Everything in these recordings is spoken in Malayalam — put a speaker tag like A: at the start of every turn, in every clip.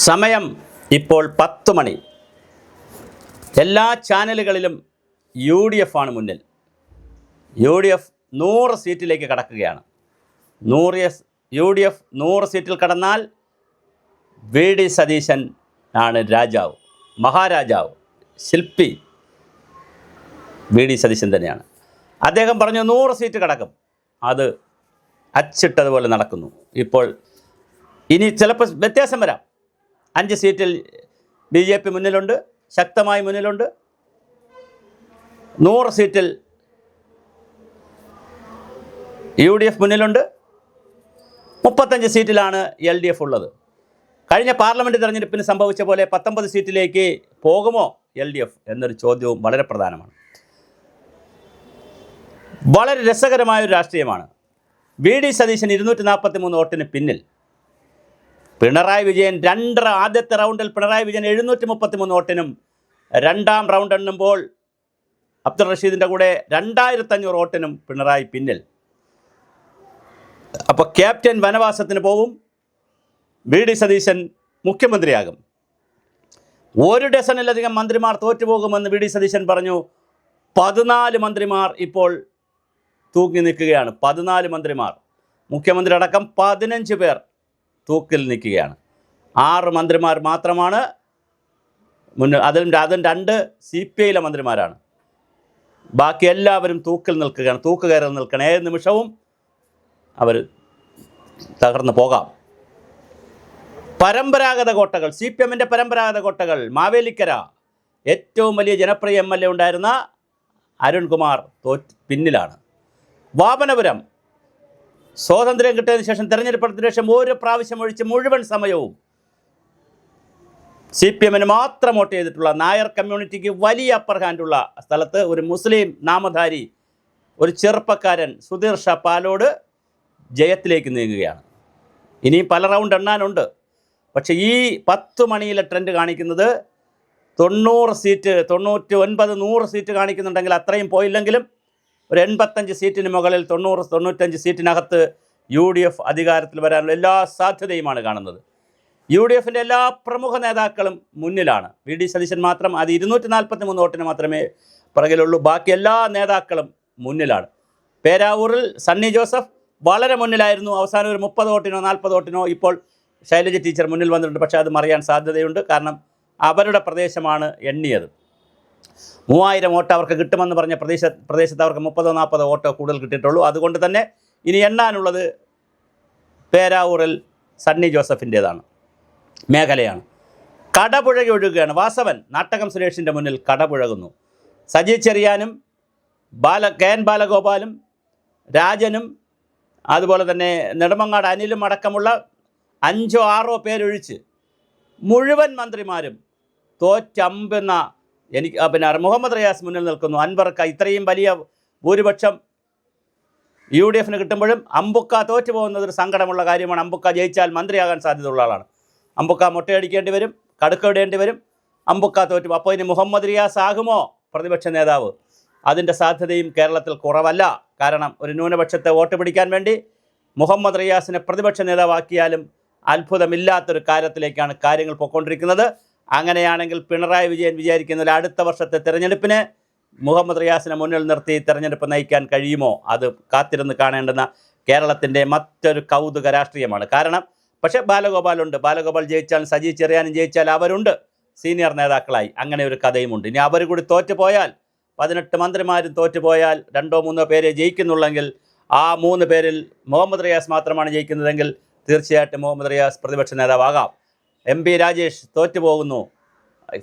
A: സമയം ഇപ്പോൾ 10 മണി. എല്ലാ ചാനലുകളിലും യു ഡി എഫ് ആണ് മുന്നിൽ. യു ഡി എഫ് 100 സീറ്റിലേക്ക് കടക്കുകയാണ്. യു ഡി എഫ് 100 സീറ്റിൽ കടന്നാൽ വി ഡി സതീശൻ ആണ് രാജാവ്, മഹാരാജാവ്, ശില്പി വി ഡി സതീശൻ തന്നെയാണ്. അദ്ദേഹം പറഞ്ഞു 100 സീറ്റ് കടക്കും. അത് അച്ചിട്ടതുപോലെ നടക്കുന്നു. ഇപ്പോൾ ഇനി ചിലപ്പോൾ വ്യത്യാസം വരാം. 5 സീറ്റിൽ ബി ജെ പി മുന്നിലുണ്ട്, ശക്തമായി മുന്നിലുണ്ട്. 100 സീറ്റിൽ യു ഡി എഫ് മുന്നിലുണ്ട്. 35 സീറ്റിലാണ് എൽ ഡി എഫ് ഉള്ളത്. കഴിഞ്ഞ പാർലമെൻറ്റ് തെരഞ്ഞെടുപ്പിന് സംഭവിച്ച പോലെ 19 സീറ്റിലേക്ക് പോകുമോ എൽ ഡി എഫ് എന്നൊരു ചോദ്യവും വളരെ പ്രധാനമാണ്. വളരെ രസകരമായൊരു രാഷ്ട്രീയമാണ്. വി ഡി സതീശൻ 243 വോട്ടിന് പിന്നിൽ. പിണറായി വിജയൻ ആദ്യത്തെ റൗണ്ടിൽ പിണറായി വിജയൻ 733 വോട്ടിനും, രണ്ടാം റൗണ്ട് എണ്ണുമ്പോൾ അബ്ദുൾ റഷീദിൻ്റെ കൂടെ 2500 വോട്ടിനും പിണറായി പിന്നിൽ. അപ്പോൾ ക്യാപ്റ്റൻ വനവാസത്തിന് പോവും, വി ഡി സതീശൻ മുഖ്യമന്ത്രിയാകും. 1 ഡസനിലധികം മന്ത്രിമാർ തോറ്റുപോകുമെന്ന് വി ഡി സതീശൻ പറഞ്ഞു. 14 മന്ത്രിമാർ ഇപ്പോൾ തൂക്കി നിൽക്കുകയാണ്. 14 മന്ത്രിമാർ, മുഖ്യമന്ത്രി അടക്കം 15 പേർ തൂക്കിൽ നിൽക്കുകയാണ്. 6 മന്ത്രിമാർ മാത്രമാണ് മുന്നിൽ. അതും 2 CPIയിലെ മന്ത്രിമാരാണ്. ബാക്കി എല്ലാവരും തൂക്കിൽ നിൽക്കുകയാണ്, തൂക്കുകയറിൽ നിൽക്കണം. ഏത് നിമിഷവും അവർ തകർന്നു പോകാം. പരമ്പരാഗത കോട്ടകൾ, CPMൻ്റെ പരമ്പരാഗത കോട്ടകൾ. മാവേലിക്കര ഏറ്റവും വലിയ ജനപ്രിയ MLA ഉണ്ടായിരുന്ന അരുൺകുമാർ പിന്നിലാണ്. വാമനപുരം സ്വാതന്ത്ര്യം കിട്ടിയതിന് ശേഷം, തെരഞ്ഞെടുപ്പിന് ശേഷം 1 പ്രാവശ്യം ഒഴിച്ച് മുഴുവൻ സമയവും CPMന് മാത്രം വോട്ട് ചെയ്തിട്ടുള്ള, നായർ കമ്മ്യൂണിറ്റിക്ക് വലിയ അപ്പർ ഹാൻഡുള്ള സ്ഥലത്ത് ഒരു മുസ്ലിം നാമധാരി ഒരു ചെറുപ്പക്കാരൻ സുധീർ ഷാ പാലോട് ജയത്തിലേക്ക് നീങ്ങുകയാണ്. ഇനിയും പല റൗണ്ട് എണ്ണാനുണ്ട്. പക്ഷേ ഈ 10 മണിയിലെ ട്രെൻഡ് കാണിക്കുന്നത് 90 സീറ്റ്, 99, 100 സീറ്റ് കാണിക്കുന്നുണ്ടെങ്കിൽ അത്രയും പോയില്ലെങ്കിലും ഒരു 85 സീറ്റിന് മുകളിൽ, 90, 95 സീറ്റിനകത്ത് യു ഡി എഫ് അധികാരത്തിൽ വരാനുള്ള എല്ലാ സാധ്യതയുമാണ് കാണുന്നത്. യു ഡി എഫിൻ്റെ എല്ലാ പ്രമുഖ നേതാക്കളും മുന്നിലാണ്. വി ഡി സതീശൻ മാത്രം അത് 243 വോട്ടിന് മാത്രമേ പിറകിലുള്ളൂ. ബാക്കി എല്ലാ നേതാക്കളും മുന്നിലാണ്. പേരാവൂരിൽ സണ്ണി ജോസഫ് വളരെ മുന്നിലായിരുന്നു. അവസാനം ഒരു 30 വോട്ടിനോ 40 വോട്ടിനോ ഇപ്പോൾ ശൈലജ ടീച്ചർ മുന്നിൽ വന്നിട്ടുണ്ട്. പക്ഷേ അത് മറിയാൻ സാധ്യതയുണ്ട്. കാരണം അവരുടെ പ്രദേശമാണ് എണ്ണിയത്. 3000 വോട്ട് അവർക്ക് കിട്ടുമെന്ന് പറഞ്ഞ പ്രദേശത്ത് അവർക്ക് 30-40 വോട്ടോ കൂടുതൽ കിട്ടിയിട്ടുള്ളൂ. അതുകൊണ്ട് തന്നെ ഇനി എണ്ണാനുള്ളത് പേരാവൂരിൽ സണ്ണി ജോസഫിൻ്റേതാണ്, മേഖലയാണ്. കടപുഴകി ഒഴുകുകയാണ്. വാസവൻ നാട്ടകം സുരേഷിൻ്റെ മുന്നിൽ കടപുഴകുന്നു. സജി ചെറിയാനും KN ബാലഗോപാലും രാജനും അതുപോലെ തന്നെ നെടുമങ്ങാട് അനിലും അടക്കമുള്ള 5-6 പേരൊഴിച്ച് മുഴുവൻ മന്ത്രിമാരും തോറ്റമ്പുന്ന മുഹമ്മദ് റിയാസ് മുന്നിൽ നിൽക്കുന്നു. അൻവർക്ക് ഇത്രയും വലിയ ഭൂരിപക്ഷം യു ഡി എഫിന് കിട്ടുമ്പോഴും അമ്പുക്ക തോറ്റു പോകുന്നതൊരു സങ്കടമുള്ള കാര്യമാണ്. അമ്പുക്ക ജയിച്ചാൽ മന്ത്രിയാകാൻ സാധ്യതയുള്ള ആളാണ്. അമ്പുക്ക മുട്ടയടിക്കേണ്ടി വരും, കടുക്കയിടേണ്ടി വരും. അമ്പുക്ക തോറ്റു. അപ്പോൾ ഇനി മുഹമ്മദ് റിയാസ് ആകുമോ പ്രതിപക്ഷ നേതാവ്? അതിൻ്റെ സാധ്യതയും കേരളത്തിൽ കുറവല്ല. കാരണം ഒരു ന്യൂനപക്ഷത്തെ വോട്ട് പിടിക്കാൻ വേണ്ടി മുഹമ്മദ് റിയാസിനെ പ്രതിപക്ഷ നേതാവാക്കിയാലും അത്ഭുതമില്ലാത്തൊരു കാര്യത്തിലേക്കാണ് കാര്യങ്ങൾ പോയിക്കൊണ്ടിരിക്കുന്നത്. അങ്ങനെയാണെങ്കിൽ പിണറായി വിജയൻ വിചാരിക്കുന്നത് അടുത്ത വർഷത്തെ തിരഞ്ഞെടുപ്പിന് മുഹമ്മദ് റിയാസിനെ മുന്നിൽ നിർത്തി തിരഞ്ഞെടുപ്പ് നയിക്കാൻ കഴിയുമോ? അത് കാത്തിരുന്ന് കാണേണ്ടുന്ന കേരളത്തിൻ്റെ മറ്റൊരു കൗതുക രാഷ്ട്രീയമാണ്. കാരണം പക്ഷേ ബാലഗോപാലുണ്ട്. ബാലഗോപാൽ ജയിച്ചാൽ, സജി ചെറിയാനും ജയിച്ചാൽ അവരുണ്ട് സീനിയർ നേതാക്കളായി. അങ്ങനെ ഒരു കഥയുമുണ്ട്. ഇനി അവർ കൂടി തോറ്റുപോയാൽ, 18 മന്ത്രിമാരും തോറ്റുപോയാൽ 2-3 പേരെ ജയിക്കുന്നുള്ളെങ്കിൽ ആ 3 പേരിൽ മുഹമ്മദ് റിയാസ് മാത്രമാണ് ജയിക്കുന്നതെങ്കിൽ തീർച്ചയായിട്ടും മുഹമ്മദ് റിയാസ് പ്രതിപക്ഷ നേതാവാകാം. MP രാജേഷ് തോറ്റുപോകുന്നു.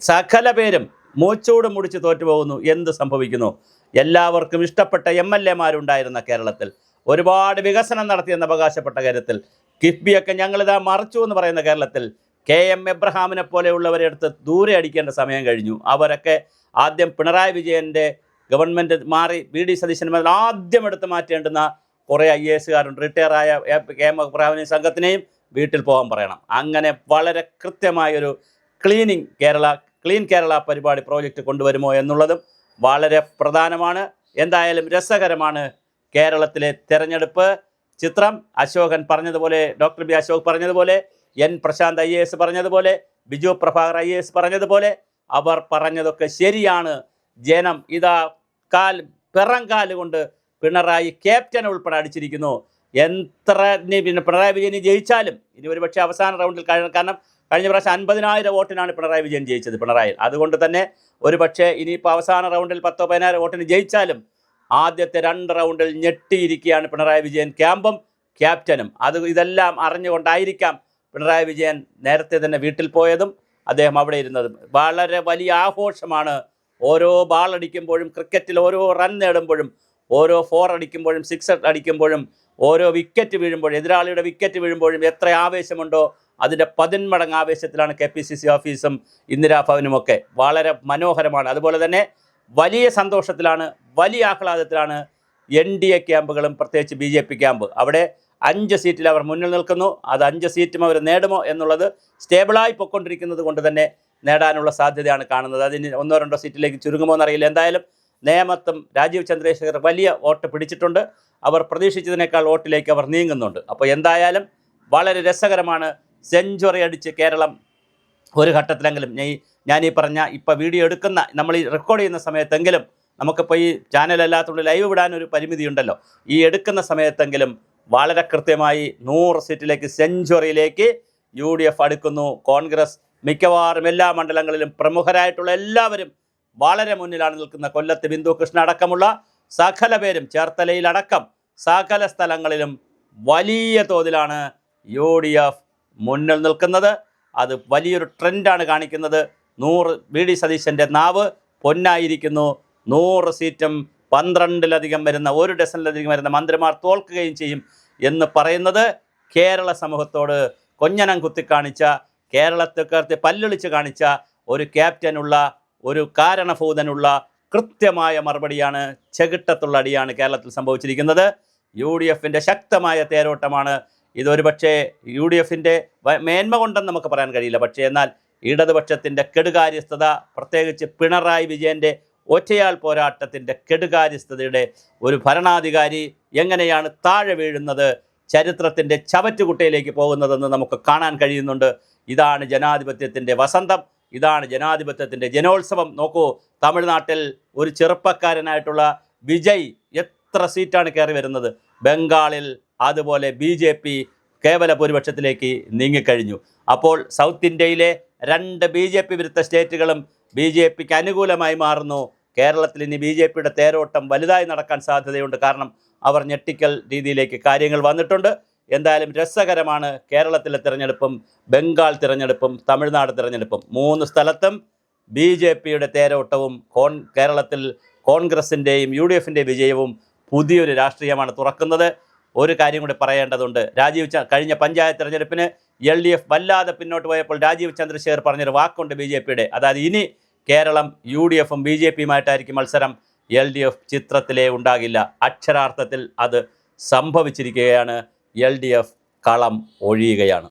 A: സകല പേരും മൂച്ചൂട് മുടിച്ച് തോറ്റുപോകുന്നു. എന്ത് സംഭവിക്കുന്നു? എല്ലാവർക്കും ഇഷ്ടപ്പെട്ട MLA-മാരുണ്ടായിരുന്ന കേരളത്തിൽ, ഒരുപാട് വികസനം നടത്തിയെന്ന് അവകാശപ്പെട്ട കാര്യത്തിൽ, കിഫ്ബിയൊക്കെ ഞങ്ങളിതാ മറിച്ചു എന്ന് പറയുന്ന കേരളത്തിൽ KM എബ്രഹാമിനെ പോലെയുള്ളവരെ എടുത്ത് ദൂരെ അടിക്കേണ്ട സമയം കഴിഞ്ഞു. അവരൊക്കെ ആദ്യം പിണറായി വിജയൻ്റെ ഗവൺമെൻറ് മാറി വി ഡി സതീശൻ ആദ്യം എടുത്ത് മാറ്റേണ്ടുന്ന കുറേ IAS-കാരുണ്ട്. റിട്ടയറായ KM എബ്രഹാമിനെയും സംഘത്തിനെയും വീട്ടിൽ പോകാൻ പറയണം. അങ്ങനെ വളരെ കൃത്യമായൊരു ക്ലീൻ കേരള പരിപാടി പ്രോജക്റ്റ് കൊണ്ടുവരുമോ എന്നുള്ളതും വളരെ പ്രധാനമാണ്. എന്തായാലും രസകരമാണ് കേരളത്തിലെ തെരഞ്ഞെടുപ്പ് ചിത്രം. അശോകൻ പറഞ്ഞതുപോലെ, ഡോക്ടർ ബി അശോക് പറഞ്ഞതുപോലെ എൻ പ്രശാന്ത് IAS പറഞ്ഞതുപോലെ, ബിജു പ്രഭാകർ IAS പറഞ്ഞതുപോലെ അവർ പറഞ്ഞതൊക്കെ ശരിയാണ്. ജനം ഇതാ പിറങ്കാല് കൊണ്ട് പിണറായി ക്യാപ്റ്റൻ ഉൾപ്പെടെ അടിച്ചിരിക്കുന്നു. പിന്നെ പിണറായി വിജയൻ ജയിച്ചാലും ഇനി ഒരുപക്ഷെ അവസാന റൗണ്ടിൽ കാരണം കഴിഞ്ഞ പ്രാവശ്യം 50,000 വോട്ടിനാണ് പിണറായി വിജയൻ ജയിച്ചത് പിണറായി. അതുകൊണ്ട് തന്നെ ഒരുപക്ഷെ ഇനിയിപ്പോൾ അവസാന റൗണ്ടിൽ 10,000-15,000 വോട്ടിന് ജയിച്ചാലും ആദ്യത്തെ 2 റൗണ്ടിൽ ഞെട്ടിയിരിക്കുകയാണ് പിണറായി വിജയൻ ക്യാമ്പും ക്യാപ്റ്റനും. ഇതെല്ലാം അറിഞ്ഞുകൊണ്ടായിരിക്കാം പിണറായി വിജയൻ നേരത്തെ തന്നെ വീട്ടിൽ പോയതും അദ്ദേഹം അവിടെ ഇരുന്നതും. വളരെ വലിയ ആഘോഷമാണ്. ഓരോ ബാൾ അടിക്കുമ്പോഴും, ക്രിക്കറ്റിൽ ഓരോ റൺ നേടുമ്പോഴും, ഓരോ 4 അടിക്കുമ്പോഴും, 6 അടിക്കുമ്പോഴും, ഓരോ വിക്കറ്റ് വീഴുമ്പോഴും, എതിരാളിയുടെ വിക്കറ്റ് വീഴുമ്പോഴും എത്ര ആവേശമുണ്ടോ അതിൻ്റെ 10 മടങ്ങ് ആവേശത്തിലാണ് KPCC ഓഫീസും ഇന്ദിരാഭവനുമൊക്കെ. വളരെ മനോഹരമാണ്. അതുപോലെ തന്നെ വലിയ സന്തോഷത്തിലാണ്, വലിയ ആഹ്ലാദത്തിലാണ് NDA ക്യാമ്പുകളും പ്രത്യേകിച്ച് BJP ക്യാമ്പ്. അവിടെ 5 സീറ്റിൽ അവർ മുന്നിൽ നിൽക്കുന്നു. അത് 5 സീറ്റും അവർ നേടുമോ എന്നുള്ളത് സ്റ്റേബിളായി പൊയ്ക്കൊണ്ടിരിക്കുന്നത് കൊണ്ട് തന്നെ നേടാനുള്ള സാധ്യതയാണ് കാണുന്നത്. അതിന് 1-2 സീറ്റിലേക്ക് ചുരുങ്ങുമോ എന്നറിയില്ല. എന്തായാലും നേമത്തും രാജീവ് ചന്ദ്രശേഖർ വലിയ വോട്ട് പിടിച്ചിട്ടുണ്ട്. അവർ പ്രതീക്ഷിച്ചതിനേക്കാൾ വോട്ടിലേക്ക് അവർ നീങ്ങുന്നുണ്ട്. അപ്പോൾ എന്തായാലും വളരെ രസകരമാണ്. സെഞ്ചുറി അടിച്ച് കേരളം ഒരു ഘട്ടത്തിലെങ്കിലും ഞാനീ പറഞ്ഞ ഇപ്പോൾ വീഡിയോ എടുക്കുന്ന, നമ്മൾ ഈ റെക്കോർഡ് ചെയ്യുന്ന സമയത്തെങ്കിലും, നമുക്കിപ്പോൾ ഈ ചാനലല്ലാത്തതുകൊണ്ട് ലൈവ് വിടാനൊരു പരിമിതിയുണ്ടല്ലോ, ഈ എടുക്കുന്ന സമയത്തെങ്കിലും വളരെ കൃത്യമായി 100 സീറ്റിലേക്ക്, സെഞ്ചുറിയിലേക്ക് UDF അടുക്കുന്നു. കോൺഗ്രസ് മിക്കവാറും എല്ലാ മണ്ഡലങ്ങളിലും പ്രമുഖരായിട്ടുള്ള എല്ലാവരും വളരെ മുന്നിലാണ് നിൽക്കുന്ന. കൊല്ലത്ത് ബിന്ദു കൃഷ്ണ അടക്കമുള്ള സകല പേരും, ചേർത്തലയിലടക്കം സകല സ്ഥലങ്ങളിലും വലിയ തോതിലാണ് UDF മുന്നിൽ നിൽക്കുന്നത്. അത് വലിയൊരു ട്രെൻഡാണ് കാണിക്കുന്നത്. 100 VD സതീശൻ്റെ നാവ് പൊന്നായിരിക്കുന്നു. 100 സീറ്റും 12-ലധികം വരുന്ന, 1 ഡസനിലധികം വരുന്ന മന്ത്രിമാർ തോൽക്കുകയും ചെയ്യും എന്ന് പറയുന്നത് കേരള സമൂഹത്തോട് കൊഞ്ഞനം കുത്തിക്കാണിച്ച, കേരളത്തെ പല്ലൊളിച്ച് കാണിച്ച ഒരു ക്യാപ്റ്റനുള്ള, ഒരു കാരണഭൂതനുള്ള കൃത്യമായ മറുപടിയാണ്, ചെകിട്ടത്തുള്ള അടിയാണ് കേരളത്തിൽ സംഭവിച്ചിരിക്കുന്നത്. UDFൻ്റെ ശക്തമായ തേരോട്ടമാണ്. ഇതൊരു പക്ഷേ UDFൻ്റെ മേന്മ കൊണ്ടെന്ന് നമുക്ക് പറയാൻ കഴിയില്ല. പക്ഷേ എന്നാൽ ഇടതുപക്ഷത്തിൻ്റെ കെടുകാര്യസ്ഥത, പ്രത്യേകിച്ച് പിണറായി വിജയൻ്റെ ഒറ്റയാൾ പോരാട്ടത്തിൻ്റെ കെടുകാര്യസ്ഥതയുടെ ഒരു ഭരണാധികാരി എങ്ങനെയാണ് താഴെ വീഴുന്നത്, ചരിത്രത്തിൻ്റെ ചവറ്റുകുട്ടയിലേക്ക് പോകുന്നതെന്ന് നമുക്ക് കാണാൻ കഴിയുന്നുണ്ട്. ഇതാണ് ജനാധിപത്യത്തിൻ്റെ വസന്തം, ഇതാണ് ജനാധിപത്യത്തിൻ്റെ ജനോത്സവം. നോക്കൂ, തമിഴ്നാട്ടിൽ ഒരു ചെറുപ്പക്കാരനായിട്ടുള്ള വിജയ് എത്ര സീറ്റാണ് കയറി വരുന്നത്. ബംഗാളിൽ അതുപോലെ BJP കേവല ഭൂരിപക്ഷത്തിലേക്ക് നീങ്ങിക്കഴിഞ്ഞു. അപ്പോൾ സൗത്ത് ഇന്ത്യയിലെ 2 BJP വിരുദ്ധ സ്റ്റേറ്റുകളും BJPക്ക് അനുകൂലമായി മാറുന്നു. കേരളത്തിൽ ഇനി BJPയുടെ തേരോട്ടം വലുതായി നടക്കാൻ സാധ്യതയുണ്ട്. കാരണം അവർ ഞെട്ടിക്കൽ രീതിയിലേക്ക് കാര്യങ്ങൾ വന്നിട്ടുണ്ട്. എന്തായാലും രസകരമാണ് കേരളത്തിലെ തിരഞ്ഞെടുപ്പും, ബംഗാൾ തിരഞ്ഞെടുപ്പും, തമിഴ്നാട് തിരഞ്ഞെടുപ്പും. 3 സ്ഥലത്തും BJPയുടെ തേരോട്ടവും കേരളത്തിൽ കോൺഗ്രസിൻ്റെയും UDFൻ്റെയും വിജയവും പുതിയൊരു രാഷ്ട്രീയമാണ് തുറക്കുന്നത്. ഒരു കാര്യം കൂടി പറയേണ്ടതുണ്ട്. കഴിഞ്ഞ പഞ്ചായത്ത് തിരഞ്ഞെടുപ്പിന് LDF വല്ലാതെ പിന്നോട്ട് പോയപ്പോൾ രാജീവ് ചന്ദ്രശേഖർ പറഞ്ഞൊരു വാക്കുണ്ട് BJPയുടെ. അതായത് ഇനി കേരളം UDFും BJPയുമായിട്ടായിരിക്കും മത്സരം, LDF ചിത്രത്തിലേ ഉണ്ടാകില്ല. അക്ഷരാർത്ഥത്തിൽ അത് സംഭവിച്ചിരിക്കുകയാണ്. LDF കളം ഒഴിയുകയാണ്.